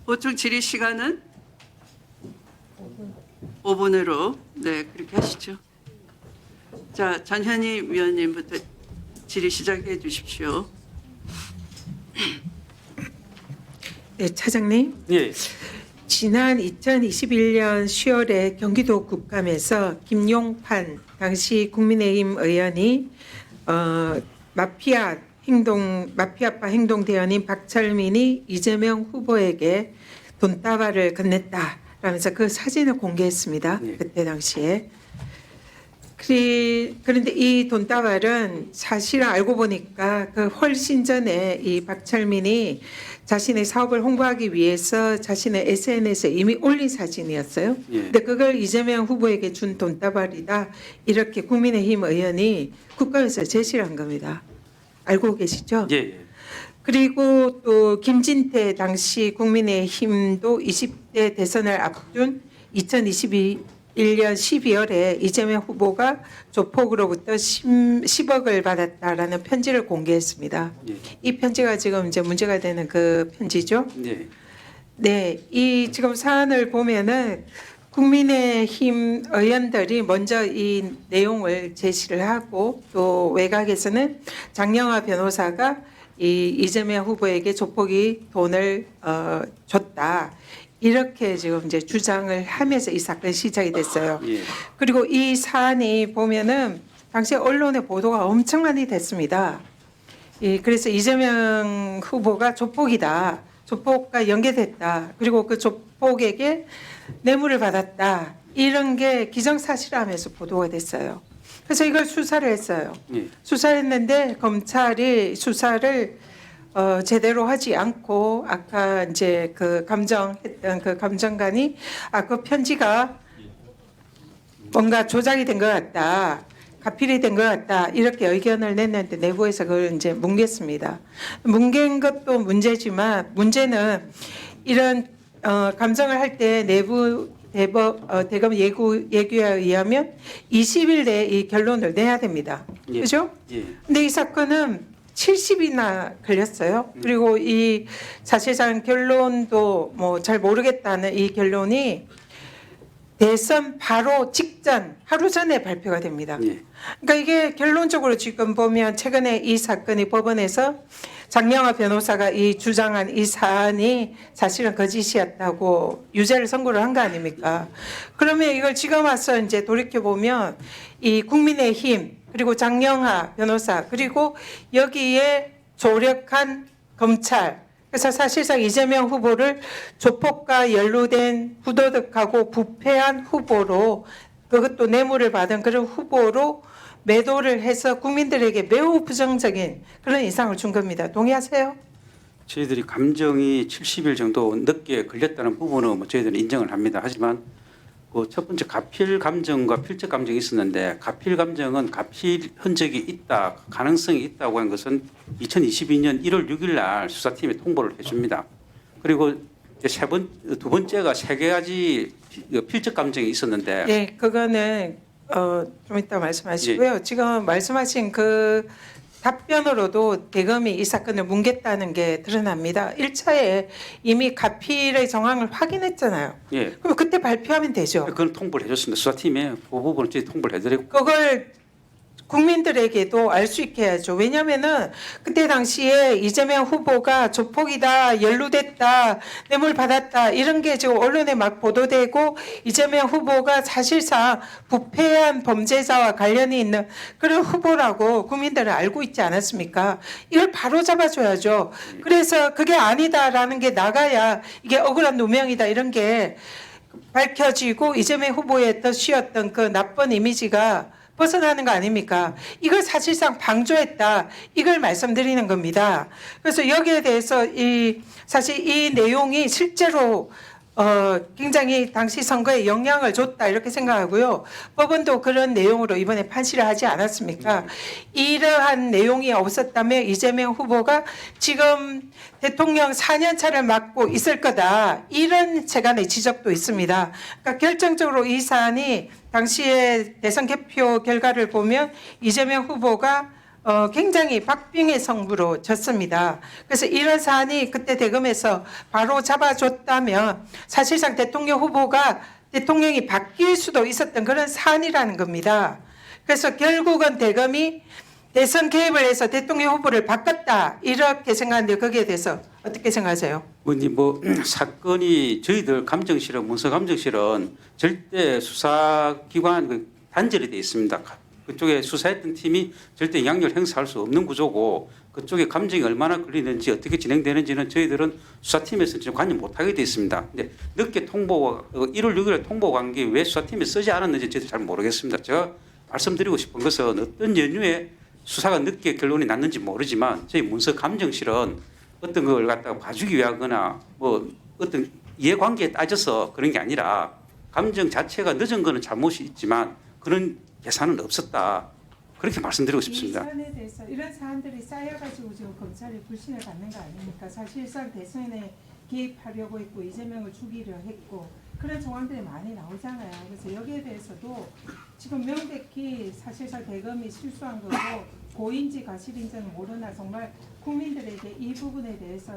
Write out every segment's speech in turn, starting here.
보충 질의 시간은 5분으로 네 그렇게 하시죠. 자, 전현희 위원님부터 질의 시작해 주십시오. 네, 차장님. 예, 지난 2021년 10월에 경기도 국감에서 김용판 당시 국민의힘 의원이 마피아파 행동 대원인 박철민이 이재명 후보에게 돈다발을 건넸다라면서 그 사진을 공개했습니다. 네. 그때 당시에. 그런데 이 돈다발은 사실 알고 보니까 그 훨씬 전에 이 박철민이 자신의 사업을 홍보하기 위해서 자신의 SNS에 이미 올린 사진이었어요. 예. 근데 그걸 이재명 후보에게 준 돈다발이다. 이렇게 국민의힘 의원이 국감에서 제시를 한 겁니다. 알고 계시죠? 예, 예. 그리고 또 김진태 당시 국민의힘도 20대 대선을 앞둔 2021년 12월에 이재명 후보가 조폭으로부터 10억을 받았다라는 편지를 공개했습니다. 예. 이 편지가 지금 이제 문제가 되는 그 편지죠. 예. 네, 이 지금 사안을 보면은 국민의힘 의원들이 먼저 이 내용을 제시를 하고 또 외곽에서는 장영하 변호사가 이 이재명 후보에게 조폭이 돈을 줬다. 이렇게 지금 이제 주장을 하면서 이 사건이 시작이 됐어요. 예. 그리고 이 사안이 보면은 당시 언론의 보도가 엄청 많이 됐습니다. 그래서 이재명 후보가 조폭이다. 조폭과 연계됐다. 그리고 그 조폭에게 뇌물을 받았다. 이런 게 기정사실하면서 보도가 됐어요. 그래서 이걸 수사를 했어요. 예. 수사를 했는데 검찰이 수사를 제대로 하지 않고 아까 이제 그 감정했던 그 감정관이 그 편지가 뭔가 조작이 된 것 같다. 가필이 된 것 같다. 이렇게 의견을 냈는데 내부에서 그걸 이제 뭉갰습니다. 뭉갠 것도 문제지만 문제는 이런 감정을 할 때 내부 대검 예규에 의하면 20일 내에 이 결론을 내야 됩니다. 예. 그죠? 예. 근데 이 사건은 70일이나 걸렸어요. 그리고 이 사실상 결론도 뭐 잘 모르겠다는 이 결론이 대선 바로 직전 하루 전에 발표가 됩니다. 예. 그러니까 이게 결론적으로 지금 보면 최근에 이 사건이 법원에서 장영하 변호사가 이 주장한 이 사안이 사실은 거짓이었다고 유죄를 선고를 한 거 아닙니까? 그러면 이걸 지금 와서 이제 돌이켜 보면 이 국민의힘 그리고 장영하 변호사 그리고 여기에 조력한 검찰 그래서 사실상 이재명 후보를 조폭과 연루된 부도덕하고 부패한 후보로 그것도 뇌물을 받은 그런 후보로 매도를 해서 국민들에게 매우 부정적인 그런 인상을 준 겁니다. 동의하세요? 저희들이 감정이 70일 정도 늦게 걸렸다는 부분은 뭐 저희들은 인정을 합니다. 하지만 그 첫 번째 가필 감정과 필적 감정이 있었는데 가필 감정은 가필 흔적이 있다, 가능성이 있다고 한 것은 2022년 1월 6일 날 수사팀에 통보를 해줍니다. 그리고 이제 두 번째가 세 가지 필적 감정이 있었는데 네, 그거는 좀 이따 말씀하시고요. 지금 말씀하신 그 답변으로도 대검이 이 사건을 뭉갰다는 게 드러납니다. 1차에 이미 가필의 정황을 확인했잖아요. 예. 그럼 그때 발표하면 되죠. 그건 통보를 해줬습니다. 수사팀에 그 부분은 저희 통보를 해드렸고 그걸 국민들에게도 알 수 있게 해야죠. 왜냐하면은 그때 당시에 이재명 후보가 조폭이다, 연루됐다, 뇌물 받았다 이런 게 지금 언론에 막 보도되고 이재명 후보가 사실상 부패한 범죄자와 관련이 있는 그런 후보라고 국민들은 알고 있지 않았습니까? 이걸 바로 잡아줘야죠. 그래서 그게 아니다라는 게 나가야 이게 억울한 누명이다 이런 게 밝혀지고 이재명 후보의 씌웠던 그 나쁜 이미지가 벗어나는 거 아닙니까? 이걸 사실상 방조했다. 이걸 말씀드리는 겁니다. 그래서 여기에 대해서 사실 이 내용이 실제로 굉장히 당시 선거에 영향을 줬다 이렇게 생각하고요. 법원도 그런 내용으로 이번에 판시를 하지 않았습니까? 이러한 내용이 없었다면 이재명 후보가 지금 대통령 4년 차를 맡고 있을 거다. 이런 세간의 지적도 있습니다. 그러니까 결정적으로 이 사안이 당시의 대선 개표 결과를 보면 이재명 후보가 굉장히 박빙의 승부로 졌습니다. 그래서 이런 사안이 그때 대검에서 바로 잡아줬다면 사실상 대통령 후보가 대통령이 바뀔 수도 있었던 그런 사안이라는 겁니다. 그래서 결국은 대검이 대선 개입을 해서 대통령 후보를 바꿨다 이렇게 생각하는데 거기에 대해서 어떻게 생각하세요? 의원님 사건이 저희들 감정실은 문서 감정실은 절대 수사기관 단절이 돼 있습니다. 그쪽에 수사했던 팀이 절대 영향력을 행사할 수 없는 구조고 그쪽에 감정이 얼마나 걸리는지 어떻게 진행되는지는 저희들은 수사팀에서 지금 관여 못하게 돼 있습니다. 근데 늦게 1월 6일에 통보가 간 게 왜 수사팀에 쓰지 않았는지 저희도 잘 모르겠습니다. 제가 말씀드리고 싶은 것은 어떤 연유에 수사가 늦게 결론이 났는지 모르지만 저희 문서 감정실은 어떤 걸 갖다가 봐주기 위하거나 어떤 이해관계에 따져서 그런 게 아니라 감정 자체가 늦은 거는 잘못이 있지만 그런 계산은 없었다. 그렇게 말씀드리고 싶습니다. 이 사안에 대해서 이런 사안들이 쌓여가지고 지금 검찰이 불신을 받는 거 아닙니까? 사실상 대선에 개입하려고 했고 이재명을 죽이려 했고 그런 정황들이 많이 나오잖아요. 그래서 여기에 대해서도 지금 명백히 사실상 대검이 실수한 거고 고인지 과실인지는 모르나 정말 국민들에게 이 부분에 대해서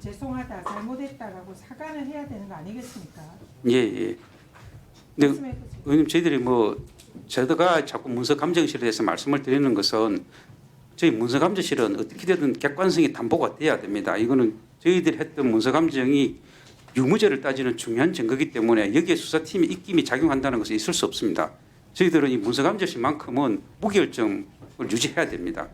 죄송하다, 잘못했다라고 사과를 해야 되는 거 아니겠습니까? 예. 근데 말씀해 보세요. 의원님 저희들이 제가 자꾸 문서 감정실에 대해서 말씀을 드리는 것은 저희 문서 감정실은 어떻게든 객관성이 담보가 돼야 됩니다. 이거는 저희들이 했던 문서 감정이 유무죄를 따지는 중요한 증거이기 때문에 여기에 수사팀이 입김이 작용한다는 것은 있을 수 없습니다. 저희들은 이 문서 감정실만큼은 무결점을 유지해야 됩니다.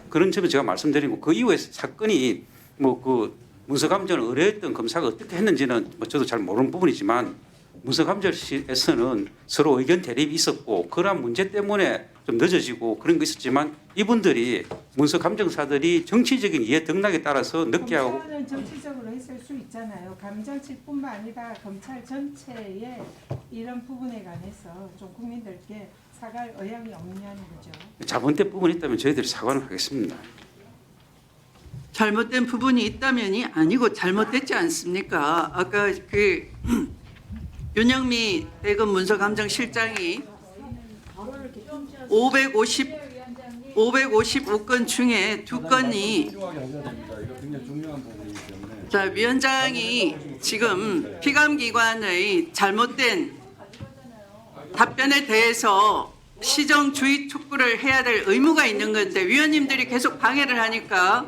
그런 점을 제가 말씀드리고 그 이후에 사건이 그 문서 감정을 의뢰했던 검사가 어떻게 했는지는 저도 잘 모르는 부분이지만 문서 감정실에서는 서로 의견 대립이 있었고 그러한 문제 때문에 좀 늦어지고 그런 거 있었지만 이분들이 문서 감정사들이 정치적인 이해 등락에 따라서 늦게 하고 검사는 정치적으로 했을 수 있잖아요. 감정실뿐만 아니라 검찰 전체의 이런 부분에 관해서 좀 국민들께 사과할 의향이 없느냐는 거죠. 잘못된 부분이 있다면 저희들이 사과를 하겠습니다. 잘못된 부분이 있다면이 아니고 잘못됐지 않습니까? 아까 윤영미 대검 문서감정실장이 555건 중에 2건이 자 위원장이 지금 피감기관의 잘못된 답변에 대해서 시정주의 촉구를 해야 될 의무가 있는 건데 위원님들이 계속 방해를 하니까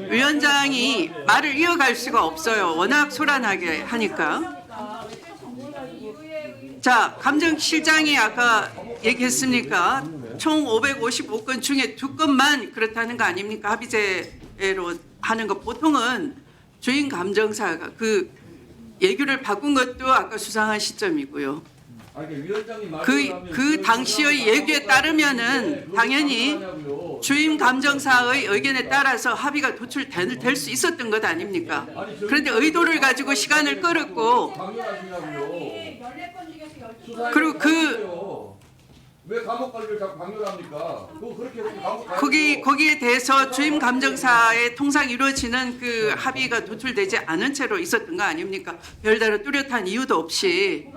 위원장이 말을 이어갈 수가 없어요. 워낙 소란하게 하니까. 자, 감정실장이 아까 얘기했으니까 총 555건 중에 2건만 그렇다는 거 아닙니까? 합의제로 하는 거 보통은 주인 감정사가 그 예규를 바꾼 것도 아까 수상한 시점이고요. 그 당시의 예규에 따르면은 당연히 주임 감정사의 의견에 따라서 합의가 도출될 수 있었던 것 아닙니까? 그런데 의도를 가지고 시간을 끌었고 그리고 왜 감옥 관리를 자꾸 강요합니까? 그거 그렇게 감옥 거기에 대해서 주임 감정사의 통상 이루어지는 그 합의가 도출되지 않은 채로 있었던 거 아닙니까? 별다른 뚜렷한 이유도 없이